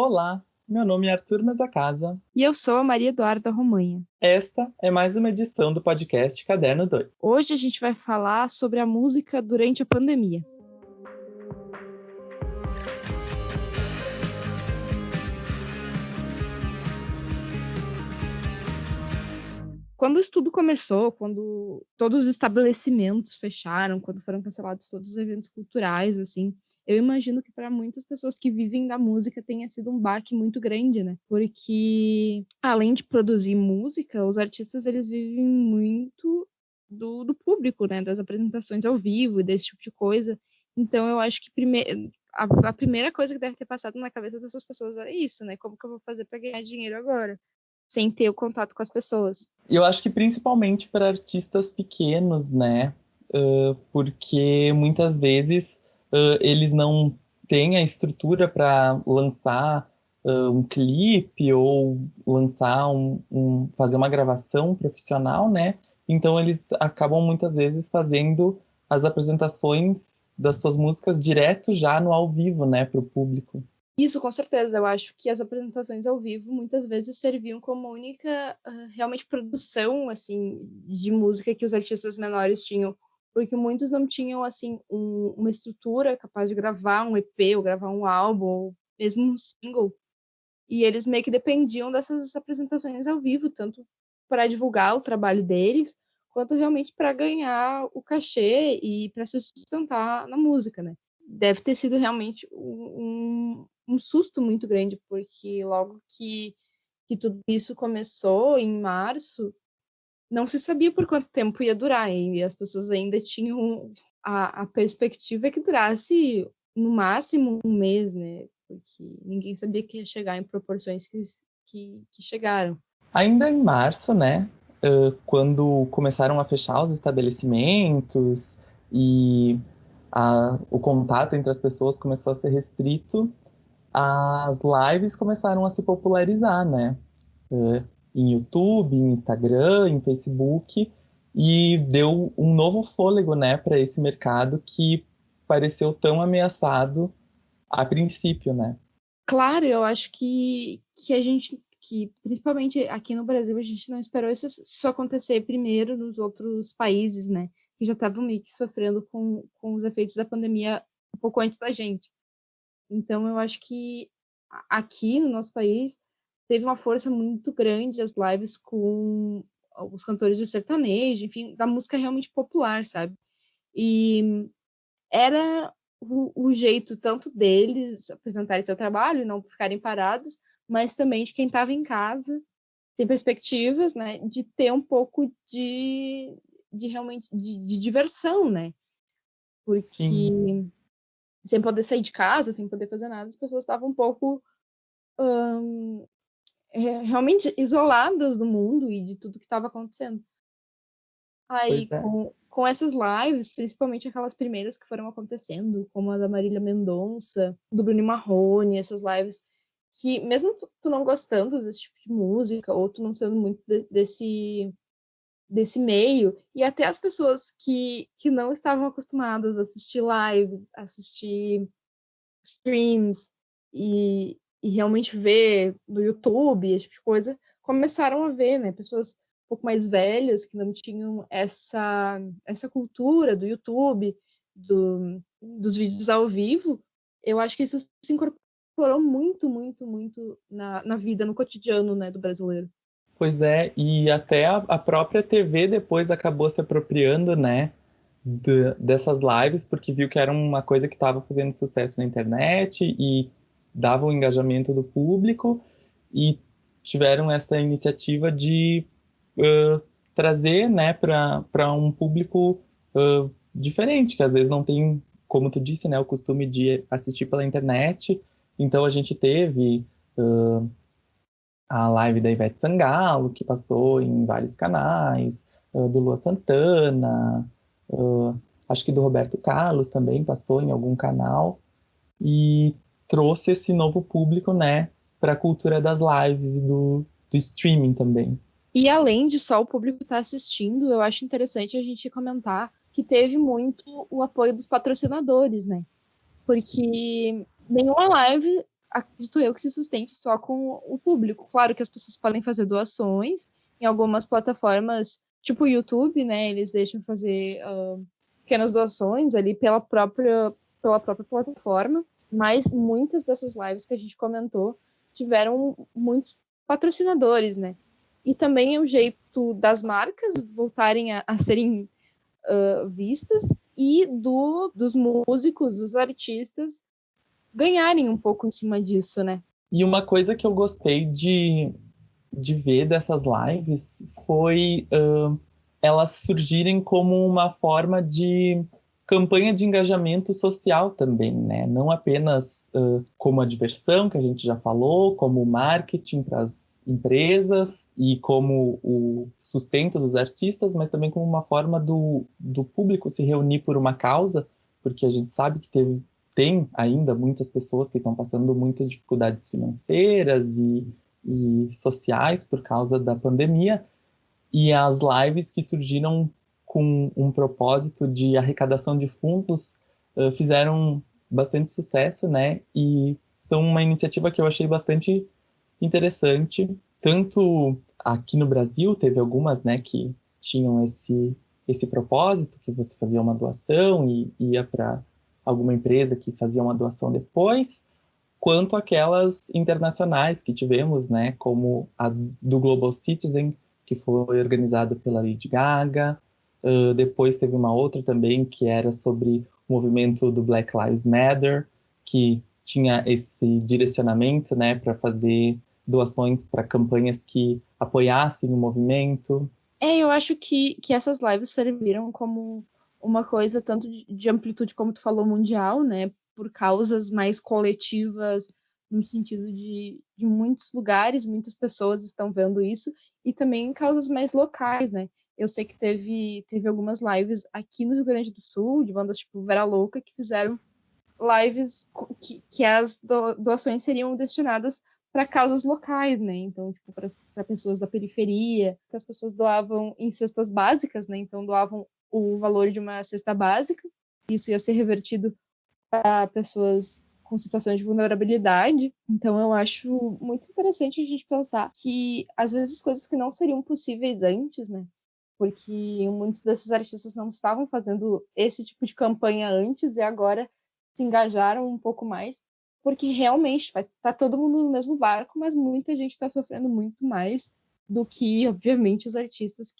Olá, meu nome é Arthur Mesacasa. E eu sou a Maria Eduarda Romanha. Esta é mais uma edição do podcast Caderno 2. Hoje a gente vai falar sobre a música durante a pandemia. Quando isso tudo começou, quando todos os estabelecimentos fecharam, quando foram cancelados todos os eventos culturais, assim, eu imagino que para muitas pessoas que vivem da música tenha sido um baque muito grande, né? Porque além de produzir música, os artistas eles vivem muito do público, né? Das apresentações ao vivo e desse tipo de coisa. Então eu acho que a primeira coisa que deve ter passado na cabeça dessas pessoas é isso, né? Como que eu vou fazer para ganhar dinheiro agora? Sem ter o contato com as pessoas. E eu acho que principalmente para artistas pequenos, né? Porque muitas vezes eles não têm a estrutura para lançar um clipe ou lançar fazer uma gravação profissional, né? Então eles acabam muitas vezes fazendo as apresentações das suas músicas direto já no ao vivo, né, para o público. Isso, com certeza. Eu acho que as apresentações ao vivo muitas vezes serviam como única, realmente, produção, assim, de música que os artistas menores tinham, porque muitos não tinham, assim, uma estrutura capaz de gravar um EP, ou gravar um álbum, ou mesmo um single, e eles meio que dependiam dessas apresentações ao vivo, tanto para divulgar o trabalho deles, quanto realmente para ganhar o cachê e para se sustentar na música, né? Deve ter sido realmente um susto muito grande, porque logo que tudo isso começou, em março, não se sabia por quanto tempo ia durar, e as pessoas ainda tinham a perspectiva que durasse no máximo um mês, né? Porque ninguém sabia que ia chegar em proporções que chegaram. Ainda em março, né, quando começaram a fechar os estabelecimentos e o contato entre as pessoas começou a ser restrito, as lives começaram a se popularizar, né? Em YouTube, em Instagram, em Facebook, e deu um novo fôlego, né, para esse mercado que pareceu tão ameaçado a princípio, né? Claro, eu acho que a gente, que principalmente aqui no Brasil, a gente não esperou isso acontecer primeiro nos outros países, né? Que já estavam meio que sofrendo com os efeitos da pandemia um pouco antes da gente. Então, eu acho que aqui no nosso país teve uma força muito grande as lives com os cantores de sertanejo, enfim, da música realmente popular, sabe? E era o jeito tanto deles apresentarem seu trabalho e não ficarem parados, mas também de quem estava em casa, sem perspectivas, né, de ter um pouco de realmente de diversão, né? Sim. Porque sem poder sair de casa, sem poder fazer nada, as pessoas estavam um pouco realmente isoladas do mundo e de tudo que estava acontecendo. Aí, Pois é. com essas lives, principalmente aquelas primeiras que foram acontecendo, como a da Marília Mendonça, do Bruno Marrone, essas lives que, mesmo tu não gostando desse tipo de música, ou tu não sendo muito desse meio, e até as pessoas que não estavam acostumadas a assistir lives, assistir streams e realmente ver no YouTube, esse tipo de coisa, começaram a ver, né? Pessoas um pouco mais velhas que não tinham essa cultura do YouTube, dos vídeos ao vivo. Eu acho que isso se incorporou muito, muito, muito na vida, no cotidiano, né, do brasileiro. Pois é, e até a própria TV depois acabou se apropriando, né, dessas lives, porque viu que era uma coisa que estava fazendo sucesso na internet e dava o engajamento do público, e tiveram essa iniciativa de trazer, né, para um público diferente, que às vezes não tem, como tu disse, né, o costume de assistir pela internet. Então a gente teve a live da Ivete Sangalo, que passou em vários canais, do Lua Santana, acho que do Roberto Carlos também passou em algum canal, e trouxe esse novo público, né, para a cultura das lives e do streaming também. E além de só o público estar assistindo, eu acho interessante a gente comentar que teve muito o apoio dos patrocinadores, né? Porque nenhuma live acredito eu que se sustente só com o público. Claro que as pessoas podem fazer doações em algumas plataformas, tipo o YouTube, né? Eles deixam fazer pequenas doações ali pela própria plataforma, mas muitas dessas lives que a gente comentou tiveram muitos patrocinadores, né? E também é um jeito das marcas voltarem a serem vistas e dos músicos, dos artistas ganharem um pouco em cima disso, né? E uma coisa que eu gostei de ver dessas lives foi elas surgirem como uma forma de campanha de engajamento social também, né? Não apenas como a diversão, que a gente já falou, como marketing para as empresas e como o sustento dos artistas, mas também como uma forma do público se reunir por uma causa, porque a gente sabe que tem ainda muitas pessoas que estão passando muitas dificuldades financeiras e sociais por causa da pandemia, e as lives que surgiram com um propósito de arrecadação de fundos fizeram bastante sucesso, né? E são uma iniciativa que eu achei bastante interessante. Tanto aqui no Brasil, teve algumas, né, que tinham esse propósito, que você fazia uma doação e ia para alguma empresa que fazia uma doação depois, quanto aquelas internacionais que tivemos, né, como a do Global Citizen, que foi organizada pela Lady Gaga. Depois teve uma outra também que era sobre o movimento do Black Lives Matter, que tinha esse direcionamento, né, para fazer doações para campanhas que apoiassem o movimento. Eu acho que essas lives serviram como uma coisa tanto de amplitude, como tu falou, mundial, né, por causas mais coletivas, no sentido de muitos lugares, muitas pessoas estão vendo isso, e também causas mais locais, né. Eu sei que teve algumas lives aqui no Rio Grande do Sul, de bandas tipo Vera Louca, que fizeram lives que as doações seriam destinadas para causas locais, né? Então, tipo, para pessoas da periferia, que as pessoas doavam em cestas básicas, né? Então, doavam o valor de uma cesta básica. Isso ia ser revertido para pessoas com situação de vulnerabilidade. Então, eu acho muito interessante a gente pensar que, às vezes, coisas que não seriam possíveis antes, né? Porque muitos desses artistas não estavam fazendo esse tipo de campanha antes e agora se engajaram um pouco mais, porque realmente vai estar todo mundo no mesmo barco, mas muita gente está sofrendo muito mais do que, obviamente, os artistas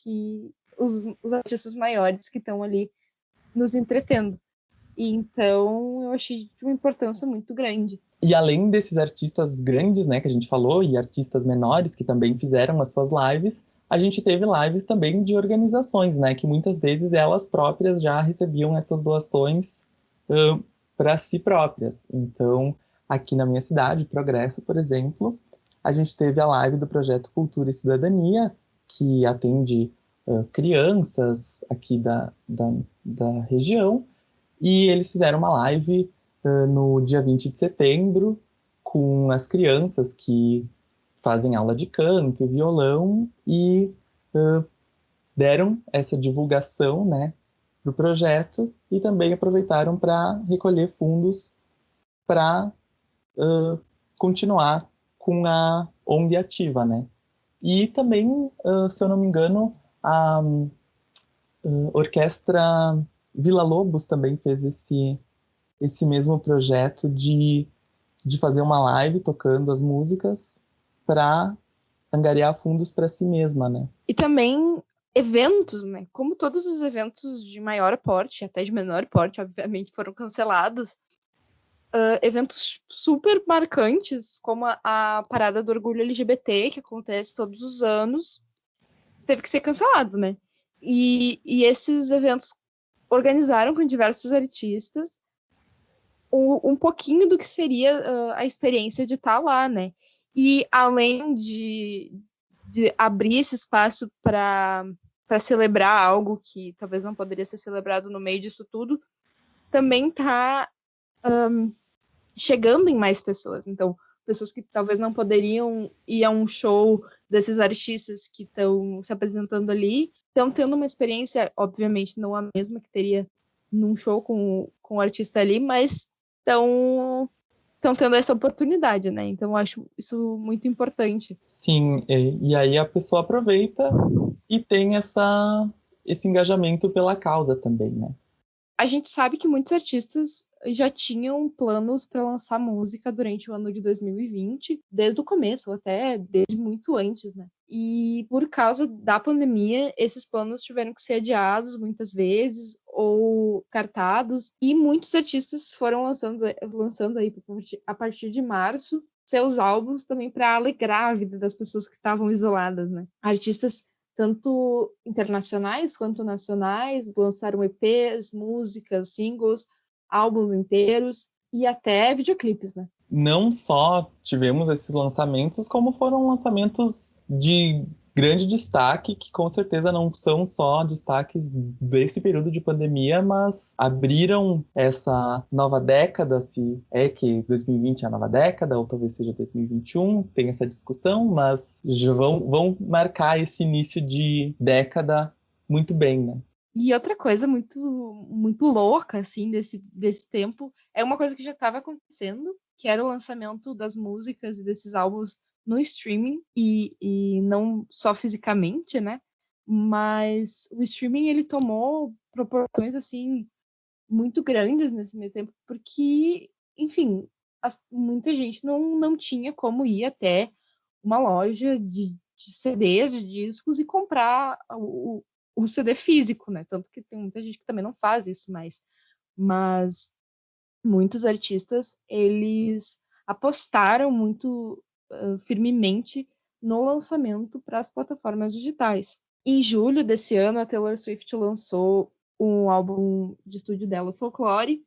maiores que estão ali nos entretendo. E então eu achei de uma importância muito grande. E além desses artistas grandes, né, que a gente falou, e artistas menores que também fizeram as suas lives, a gente teve lives também de organizações, né, que muitas vezes elas próprias já recebiam essas doações para si próprias. Então, aqui na minha cidade, Progresso, por exemplo, a gente teve a live do projeto Cultura e Cidadania, que atende crianças aqui da região, e eles fizeram uma live no dia 20 de setembro com as crianças que fazem aula de canto e violão e deram essa divulgação, né, para o projeto e também aproveitaram para recolher fundos para continuar com a ONG ativa, né? E também, se eu não me engano, a Orquestra Vila Lobos também fez esse mesmo projeto de fazer uma live tocando as músicas para angariar fundos para si mesma, né? E também eventos, né? Como todos os eventos de maior porte, até de menor porte, obviamente, foram cancelados, eventos super marcantes, como a Parada do Orgulho LGBT, que acontece todos os anos, teve que ser cancelado, né? E esses eventos organizaram com diversos artistas um pouquinho do que seria a experiência de estar lá, né? E além de abrir esse espaço para celebrar algo que talvez não poderia ser celebrado no meio disso tudo, também está chegando em mais pessoas. Então, pessoas que talvez não poderiam ir a um show desses artistas que estão se apresentando ali, estão tendo uma experiência, obviamente, não a mesma que teria num show com o artista ali, mas estão estão tendo essa oportunidade, né? Então, eu acho isso muito importante. Sim, e aí a pessoa aproveita e tem esse engajamento pela causa também, né? A gente sabe que muitos artistas já tinham planos para lançar música durante o ano de 2020, desde o começo, ou até desde muito antes, né? E por causa da pandemia, esses planos tiveram que ser adiados muitas vezes ou cartados, e muitos artistas foram lançando aí a partir de março seus álbuns também para alegrar a vida das pessoas que estavam isoladas, né? Artistas tanto internacionais quanto nacionais, lançaram EPs, músicas, singles, álbuns inteiros e até videoclipes, né? Não só tivemos esses lançamentos, como foram lançamentos de grande destaque, que com certeza não são só destaques desse período de pandemia, mas abriram essa nova década, se é que 2020 é a nova década, ou talvez seja 2021, tem essa discussão, mas já vão marcar esse início de década muito bem, né? E outra coisa muito, muito louca, assim, desse tempo, é uma coisa que já estava acontecendo, que era o lançamento das músicas e desses álbuns no streaming, e não só fisicamente, né? Mas o streaming, ele tomou proporções, assim, muito grandes nesse meio tempo, porque, enfim, muita gente não tinha como ir até uma loja de CDs, de discos e comprar o CD físico, né? Tanto que tem muita gente que também não faz isso mais. Mas muitos artistas, eles apostaram muito firmemente no lançamento para as plataformas digitais. Em julho desse ano, a Taylor Swift lançou um álbum de estúdio dela, Folklore,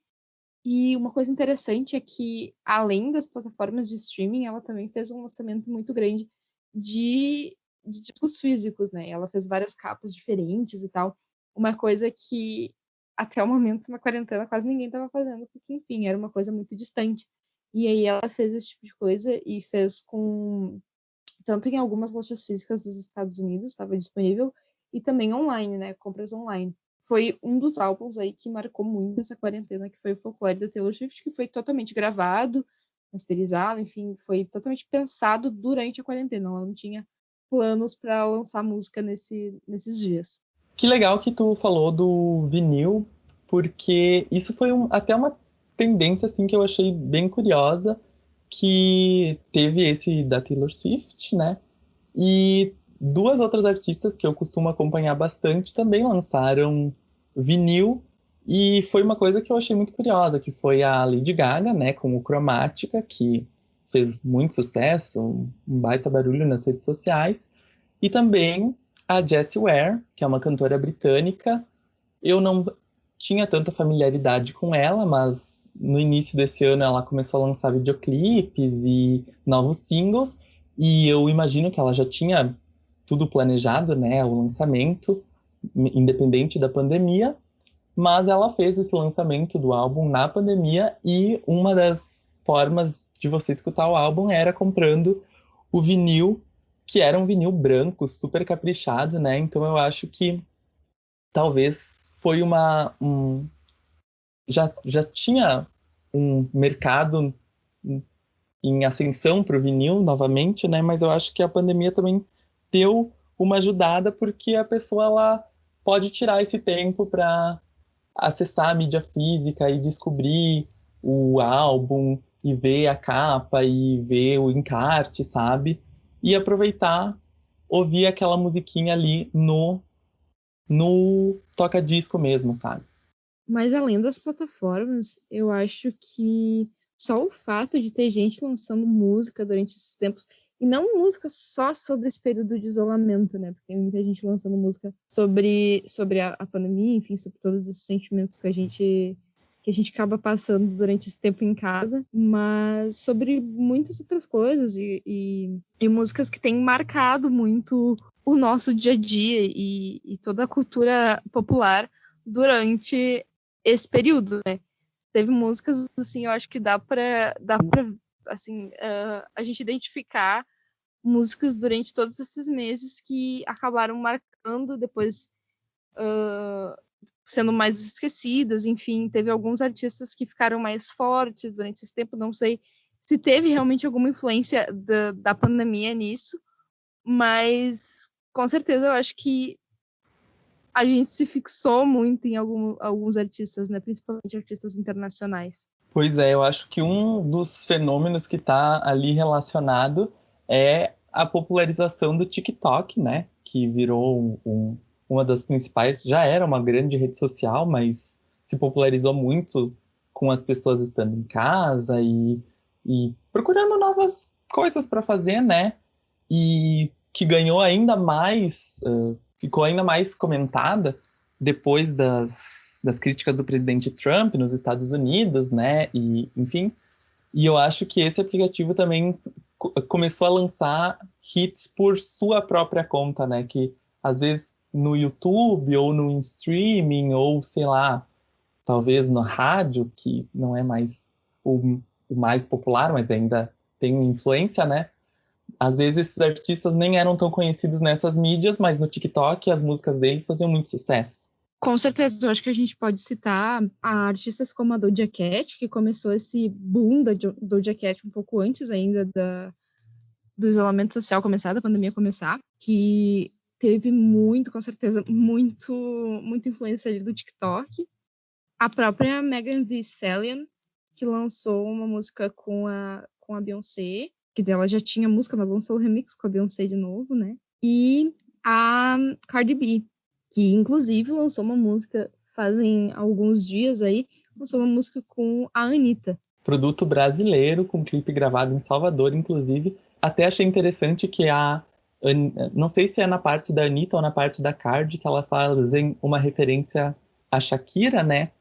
e uma coisa interessante é que, além das plataformas de streaming, ela também fez um lançamento muito grande de discos físicos, né? Ela fez várias capas diferentes e tal. Uma coisa que, até o momento, na quarentena, quase ninguém estava fazendo, porque, enfim, era uma coisa muito distante. E aí ela fez esse tipo de coisa e fez com... Tanto em algumas lojas físicas dos Estados Unidos, estava disponível, e também online, né? Compras online. Foi um dos álbuns aí que marcou muito essa quarentena, que foi o Folklore da Taylor Swift, que foi totalmente gravado, masterizado, enfim, foi totalmente pensado durante a quarentena. Ela não tinha planos para lançar música nesses dias. Que legal que tu falou do vinil, porque isso foi até uma tendência assim que eu achei bem curiosa, que teve esse da Taylor Swift, né? E duas outras artistas que eu costumo acompanhar bastante também lançaram vinil, e foi uma coisa que eu achei muito curiosa, que foi a Lady Gaga, né, com o Chromatica, que fez muito sucesso, um baita barulho nas redes sociais, e também a Jessie Ware, que é uma cantora britânica. Eu não tinha tanta familiaridade com ela, mas no início desse ano ela começou a lançar videoclipes e novos singles, e eu imagino que ela já tinha tudo planejado, né, o lançamento, independente da pandemia, mas ela fez esse lançamento do álbum na pandemia, e uma das formas de você escutar o álbum era comprando o vinil, que era um vinil branco, super caprichado, né? Então eu acho que talvez foi já tinha um mercado em ascensão para o vinil novamente, né? Mas eu acho que a pandemia também deu uma ajudada, porque a pessoa ela pode tirar esse tempo para acessar a mídia física e descobrir o álbum e ver a capa e ver o encarte, sabe? E aproveitar, ouvir aquela musiquinha ali no toca-disco mesmo, sabe? Mas além das plataformas, eu acho que só o fato de ter gente lançando música durante esses tempos, e não música só sobre esse período de isolamento, né? Porque tem muita gente lançando música sobre a pandemia, enfim, sobre todos esses sentimentos que a gente acaba passando durante esse tempo em casa, mas sobre muitas outras coisas e músicas que têm marcado muito o nosso dia a dia e toda a cultura popular durante esse período, né? Teve músicas, assim, eu acho que dá pra assim, a gente identificar músicas durante todos esses meses que acabaram marcando, depois sendo mais esquecidas, enfim, teve alguns artistas que ficaram mais fortes durante esse tempo, não sei se teve realmente alguma influência da pandemia nisso, mas com certeza eu acho que a gente se fixou muito em alguns artistas, né? Principalmente artistas internacionais. Pois é, eu acho que um dos fenômenos que está ali relacionado é a popularização do TikTok, né? Que virou uma das principais, já era uma grande rede social, mas se popularizou muito com as pessoas estando em casa e procurando novas coisas para fazer, né? E que ganhou ainda mais, ficou ainda mais comentada depois das críticas do presidente Trump nos Estados Unidos, né? E, enfim, e eu acho que esse aplicativo também começou a lançar hits por sua própria conta, né? Que às vezes no YouTube ou no streaming ou sei lá, talvez no rádio, que não é mais o mais popular, mas ainda tem influência, né? Às vezes esses artistas nem eram tão conhecidos nessas mídias, mas no TikTok as músicas deles faziam muito sucesso. Com certeza, eu acho que a gente pode citar artistas como a Doja Cat, que começou esse boom da Doja Cat um pouco antes ainda do isolamento social começar, da pandemia começar, que teve muito, com certeza, muita influência ali do TikTok. A própria Megan Thee Stallion, que lançou uma música com a Beyoncé, quer dizer, ela já tinha música, mas lançou o remix com a Beyoncé de novo, né? E a Cardi B, que inclusive lançou uma música fazem alguns dias aí, lançou uma música com a Anitta. Produto brasileiro, com clipe gravado em Salvador, inclusive. Até achei interessante que não sei se é na parte da Anitta ou na parte da Cardi, que elas fazem uma referência à Shakira, né?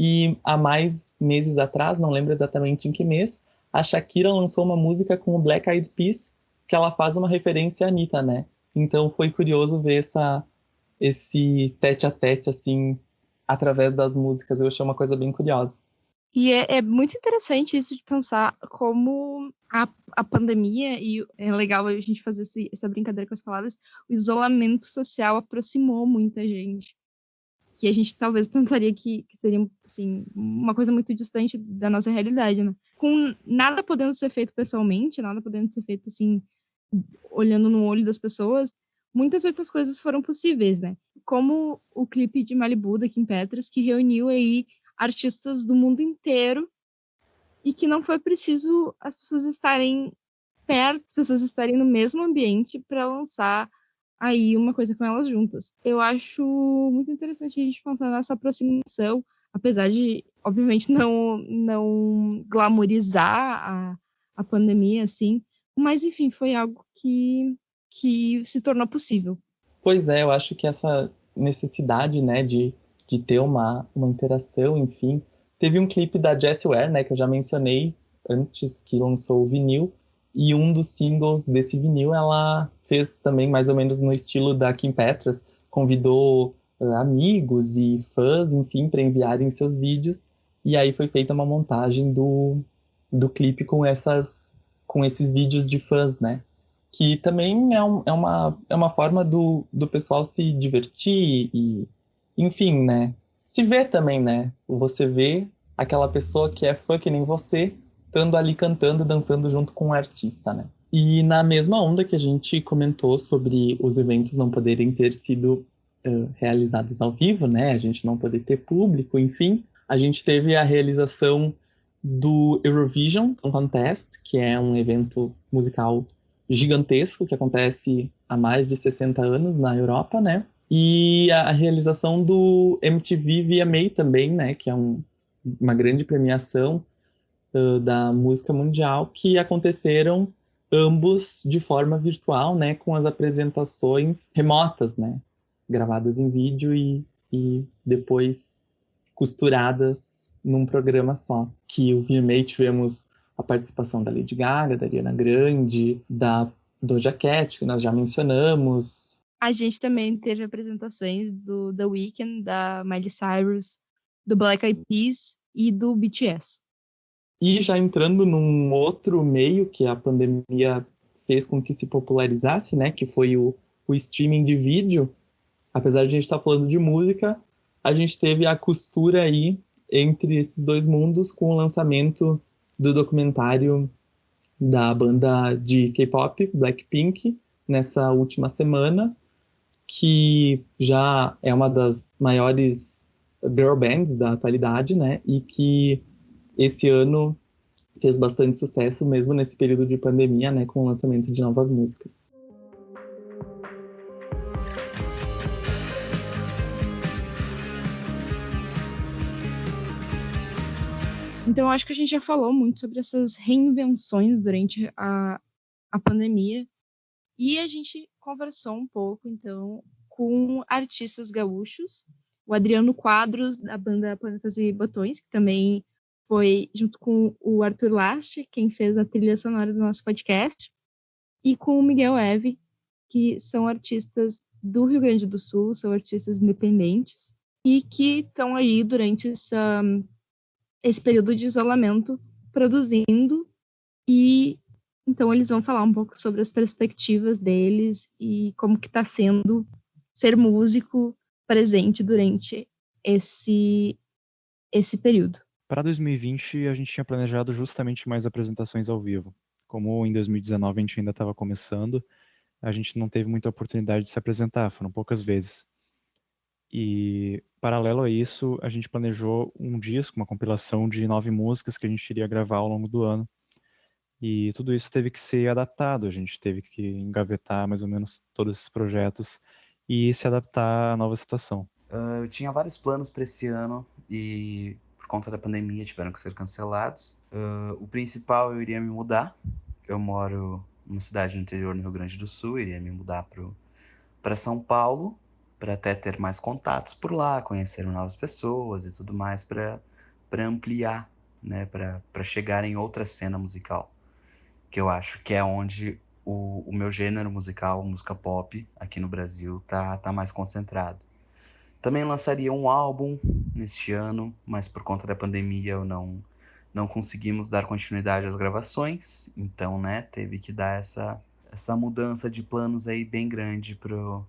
E há mais meses atrás, não lembro exatamente em que mês, a Shakira lançou uma música com o Black Eyed Peas, que ela faz uma referência à Anitta, né? Então foi curioso ver esse tete-a-tete, assim, através das músicas. Eu achei uma coisa bem curiosa. E é muito interessante isso de pensar como a pandemia, e é legal a gente fazer essa brincadeira com as palavras, o isolamento social aproximou muita gente. Que a gente talvez pensaria que seria assim, uma coisa muito distante da nossa realidade, né? Com nada podendo ser feito pessoalmente, nada podendo ser feito assim, olhando no olho das pessoas, muitas outras coisas foram possíveis, né? Como o clipe de Malibu, da Kim Petras, que reuniu aí artistas do mundo inteiro e que não foi preciso as pessoas estarem perto, as pessoas estarem no mesmo ambiente para lançar aí uma coisa com elas juntas. Eu acho muito interessante a gente pensar nessa aproximação, apesar de, obviamente, não glamorizar a pandemia, assim, mas, enfim, foi algo que se tornou possível. Pois é, eu acho que essa necessidade, né, de ter uma interação, enfim. Teve um clipe da Jessie Ware, né, que eu já mencionei antes, que lançou o vinil, e um dos singles desse vinil ela fez também mais ou menos no estilo da Kim Petras, convidou amigos e fãs, enfim, para enviarem seus vídeos, e aí foi feita uma montagem do clipe com esses vídeos de fãs, né? Que também é uma forma do pessoal se divertir e, enfim, né? Se ver também, né? Você vê aquela pessoa que é fã que nem você, estando ali cantando, dançando junto com o artista, né? E na mesma onda que a gente comentou sobre os eventos não poderem ter sido realizados ao vivo, né? A gente não poder ter público, enfim. A gente teve a realização do Eurovision Song Contest, que é um evento musical gigantesco que acontece há mais de 60 anos na Europa, né? E a realização do MTV VMA também, né? Que é uma grande premiação da música mundial, que aconteceram ambos de forma virtual, né? Com as apresentações remotas, né? Gravadas em vídeo e depois costuradas num programa só. Que o VMA tivemos a participação da Lady Gaga, da Ariana Grande, da Doja Cat, que nós já mencionamos. A gente também teve apresentações do The Weeknd, da Miley Cyrus, do Black Eyed Peas e do BTS. E já entrando num outro meio que a pandemia fez com que se popularizasse, né, que foi o streaming de vídeo. Apesar de a gente estar falando de música, a gente teve a costura aí entre esses dois mundos com o lançamento do documentário da banda de K-pop, Blackpink, nessa última semana, que já é uma das maiores girl bands da atualidade, né? E que esse ano fez bastante sucesso, mesmo nesse período de pandemia, né? Com o lançamento de novas músicas. Então, eu acho que a gente já falou muito sobre essas reinvenções durante a pandemia. E a gente conversou um pouco, então, com artistas gaúchos. O Adriano Quadros, da banda Planetas e Botões, que também foi junto com o Arthur Last, quem fez a trilha sonora do nosso podcast, e com o Miguel Eve, que são artistas do Rio Grande do Sul, são artistas independentes, e que estão aí durante esse período de isolamento, produzindo, e então eles vão falar um pouco sobre as perspectivas deles e como que está sendo ser músico presente durante esse período. Para 2020, a gente tinha planejado justamente mais apresentações ao vivo. Como em 2019 a gente ainda estava começando, a gente não teve muita oportunidade de se apresentar, foram poucas vezes. E, paralelo a isso, a gente planejou um disco, uma compilação de 9 músicas que a gente iria gravar ao longo do ano. E tudo isso teve que ser adaptado, a gente teve que engavetar mais ou menos todos esses projetos e se adaptar à nova situação. Eu tinha vários planos para esse ano e por conta da pandemia tiveram que ser cancelados. O principal, eu iria me mudar. Eu moro numa cidade no interior no Rio Grande do Sul, iria me mudar para São Paulo, para até ter mais contatos por lá, conhecer novas pessoas e tudo mais, para ampliar, né, para chegar em outra cena musical, que eu acho que é onde o meu gênero musical, música pop, aqui no Brasil, tá mais concentrado. Também lançaria um álbum neste ano, mas por conta da pandemia eu não conseguimos dar continuidade às gravações, então, né, teve que dar essa mudança de planos aí bem grande pro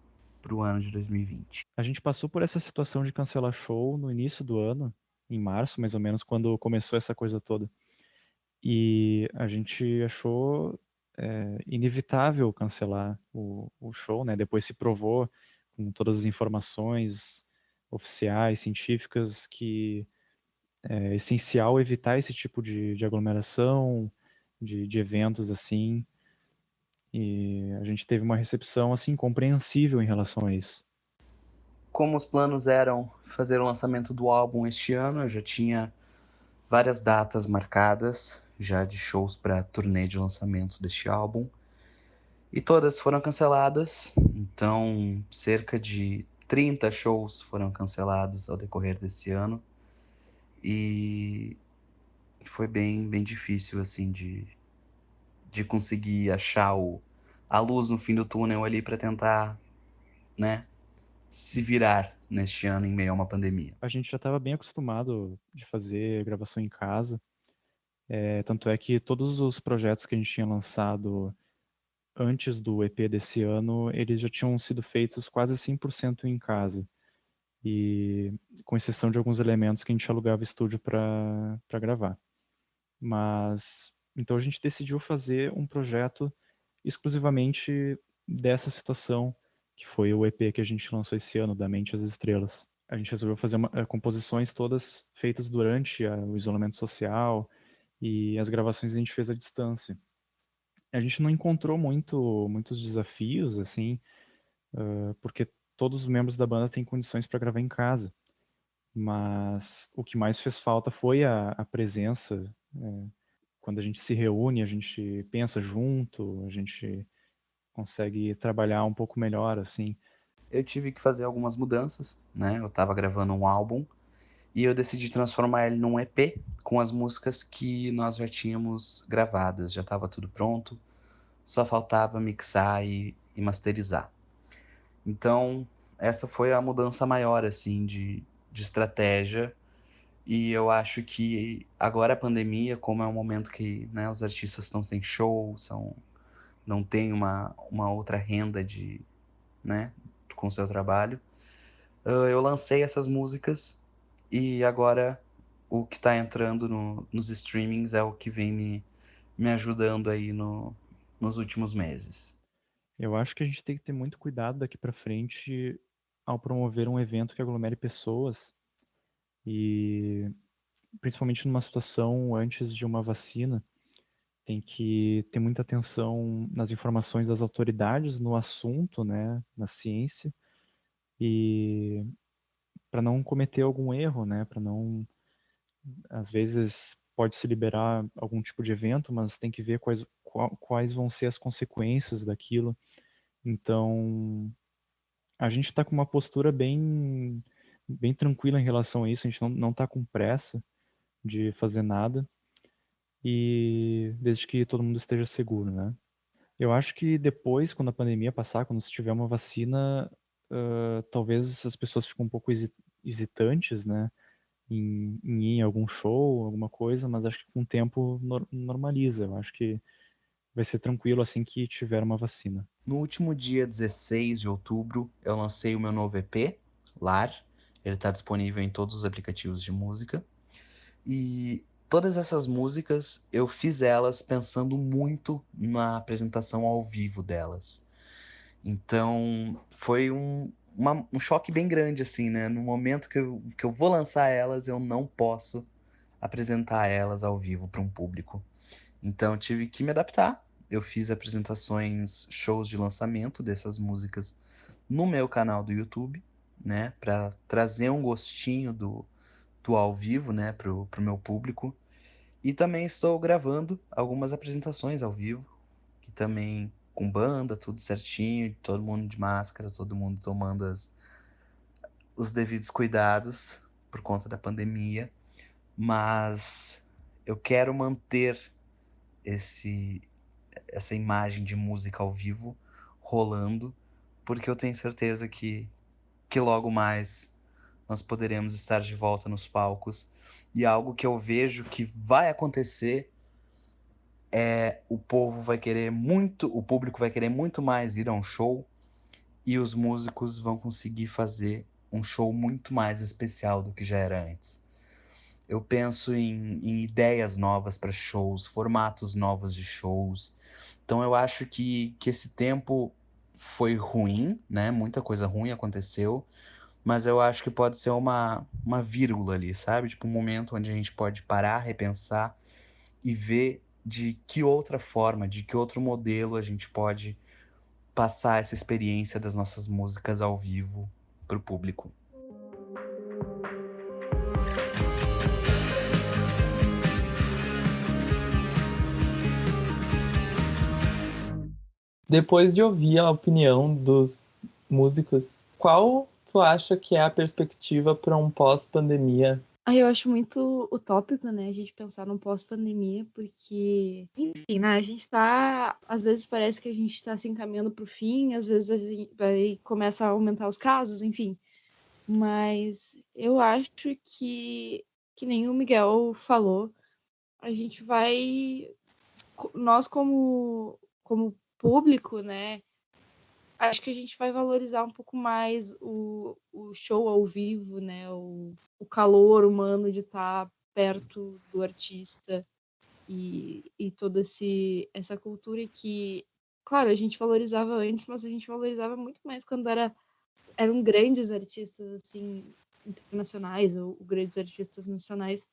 ano de 2020. A gente passou por essa situação de cancelar show no início do ano, em março, mais ou menos, quando começou essa coisa toda. E a gente achou inevitável cancelar o show, né? Depois se provou com todas as informações oficiais, científicas, que é essencial evitar esse tipo de aglomeração, de eventos assim. E a gente teve uma recepção assim compreensível em relação a isso. Como os planos eram fazer o lançamento do álbum este ano, eu já tinha várias datas marcadas já de shows para turnê de lançamento deste álbum. E todas foram canceladas, então cerca de 30 shows foram cancelados ao decorrer desse ano. E foi bem difícil, assim, de conseguir achar a luz no fim do túnel ali para tentar, né, se virar neste ano em meio a uma pandemia. A gente já estava bem acostumado de fazer gravação em casa, tanto é que todos os projetos que a gente tinha lançado antes do EP desse ano, eles já tinham sido feitos quase 100% em casa. E com exceção de alguns elementos que a gente alugava estúdio para gravar. Mas então a gente decidiu fazer um projeto exclusivamente dessa situação, que foi o EP que a gente lançou esse ano, Da Mente às Estrelas. A gente resolveu fazer composições todas feitas durante o isolamento social e as gravações a gente fez à distância. A gente não encontrou muitos desafios, assim, porque todos os membros da banda têm condições para gravar em casa. Mas o que mais fez falta foi a presença. Quando a gente se reúne, a gente pensa junto, a gente consegue trabalhar um pouco melhor, assim. Eu tive que fazer algumas mudanças, né? Eu tava gravando um álbum e eu decidi transformar ele num EP com as músicas que nós já tínhamos gravadas, já estava tudo pronto, só faltava mixar e masterizar. Então, essa foi a mudança maior, assim, de estratégia. E eu acho que agora a pandemia, como é um momento que, né, os artistas estão sem show, não tem uma outra renda né, com o seu trabalho, eu lancei essas músicas e agora o que está entrando nos streamings é o que vem me ajudando aí nos últimos meses. Eu acho que a gente tem que ter muito cuidado daqui para frente ao promover um evento que aglomere pessoas e principalmente numa situação antes de uma vacina, tem que ter muita atenção nas informações das autoridades no assunto, né, na ciência, e para não cometer algum erro, né, para não, às vezes pode se liberar algum tipo de evento, mas tem que ver quais vão ser as consequências daquilo. Então, a gente está com uma postura bem tranquila em relação a isso, a gente não está com pressa de fazer nada, e desde que todo mundo esteja seguro, né? Eu acho que depois, quando a pandemia passar, quando se tiver uma vacina, talvez as pessoas fiquem um pouco hesitantes, né, em ir em algum show, alguma coisa, mas acho que com o tempo normaliza. Eu acho que vai ser tranquilo assim que tiver uma vacina. No último dia 16 de outubro, eu lancei o meu novo EP, Lar. Ele está disponível em todos os aplicativos de música. E todas essas músicas, eu fiz elas pensando muito na apresentação ao vivo delas. Então, foi um choque bem grande, assim, né? No momento que eu vou lançar elas, eu não posso apresentar elas ao vivo para um público. Então, eu tive que me adaptar. Eu fiz apresentações, shows de lançamento dessas músicas no meu canal do YouTube, né? Para trazer um gostinho do ao vivo, né? Pro meu público. E também estou gravando algumas apresentações ao vivo, que também com banda, tudo certinho, todo mundo de máscara, todo mundo tomando os devidos cuidados por conta da pandemia. Mas eu quero manter essa imagem de música ao vivo rolando, porque eu tenho certeza que logo mais nós poderemos estar de volta nos palcos. E algo que eu vejo que vai acontecer é o público vai querer muito mais ir a um show, e os músicos vão conseguir fazer um show muito mais especial do que já era antes. Eu penso em ideias novas para shows, formatos novos de shows. Então eu acho que esse tempo foi ruim, né? Muita coisa ruim aconteceu, mas eu acho que pode ser uma vírgula ali, sabe? Tipo um momento onde a gente pode parar, repensar e ver de que outra forma, de que outro modelo a gente pode passar essa experiência das nossas músicas ao vivo para o público. Depois de ouvir a opinião dos músicos, qual tu acha que é a perspectiva para um pós-pandemia? Eu acho muito utópico, né, a gente pensar num pós-pandemia, porque, enfim, né, a gente tá, às vezes parece que a gente tá se encaminhando pro fim, às vezes a gente começa a aumentar os casos, enfim, mas eu acho que nem o Miguel falou, a gente vai, nós como público, né, acho que a gente vai valorizar um pouco mais o show ao vivo, né? O calor humano de estar perto do artista e toda essa cultura que, claro, a gente valorizava antes, mas a gente valorizava muito mais quando eram grandes artistas, assim, internacionais ou grandes artistas nacionais.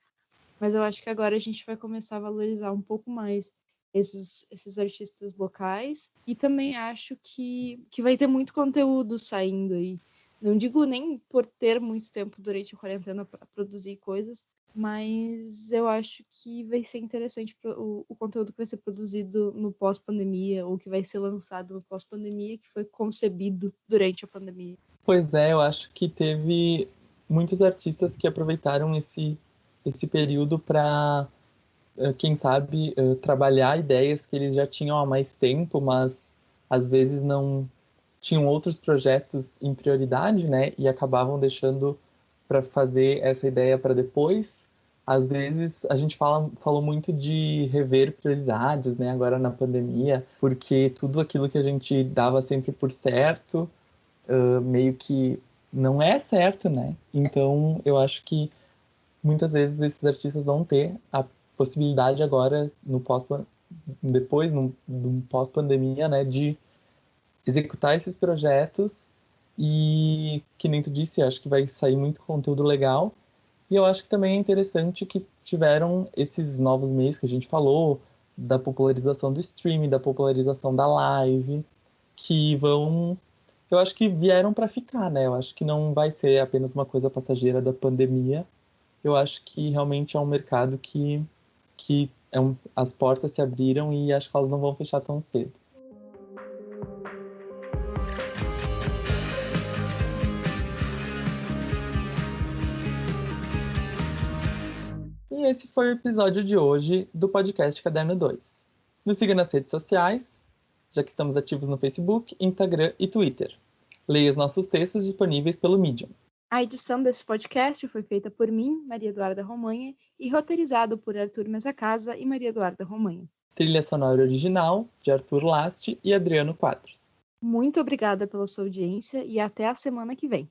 Mas eu acho que agora a gente vai começar a valorizar um pouco mais esses artistas locais. E também acho que vai ter muito conteúdo saindo aí. Não digo nem por ter muito tempo durante a quarentena para produzir coisas, mas eu acho que vai ser interessante o conteúdo que vai ser produzido no pós-pandemia ou que vai ser lançado no pós-pandemia, que foi concebido durante a pandemia. Pois é, eu acho que teve muitos artistas que aproveitaram esse período para, quem sabe, trabalhar ideias que eles já tinham há mais tempo, mas às vezes não tinham outros projetos em prioridade, né? E acabavam deixando para fazer essa ideia para depois. Às vezes a gente falou muito de rever prioridades, né? Agora na pandemia, porque tudo aquilo que a gente dava sempre por certo, meio que não é certo, né? Então eu acho que muitas vezes esses artistas vão ter a possibilidade agora, no depois, num pós-pandemia, né, de executar esses projetos e, que nem tu disse, acho que vai sair muito conteúdo legal. E eu acho que também é interessante que tiveram esses novos meios que a gente falou, da popularização do streaming, da popularização da live, que vão... Eu acho que vieram para ficar, né? Eu acho que não vai ser apenas uma coisa passageira da pandemia. Eu acho que realmente é um mercado que as portas se abriram e acho que elas não vão fechar tão cedo. E esse foi o episódio de hoje do podcast Caderno 2. Nos siga nas redes sociais, já que estamos ativos no Facebook, Instagram e Twitter. Leia os nossos textos disponíveis pelo Medium. A edição desse podcast foi feita por mim, Maria Eduarda Romanha, e roteirizado por Arthur Mesacasa e Maria Eduarda Romanha. Trilha sonora original de Arthur Last e Adriano Quadros. Muito obrigada pela sua audiência e até a semana que vem.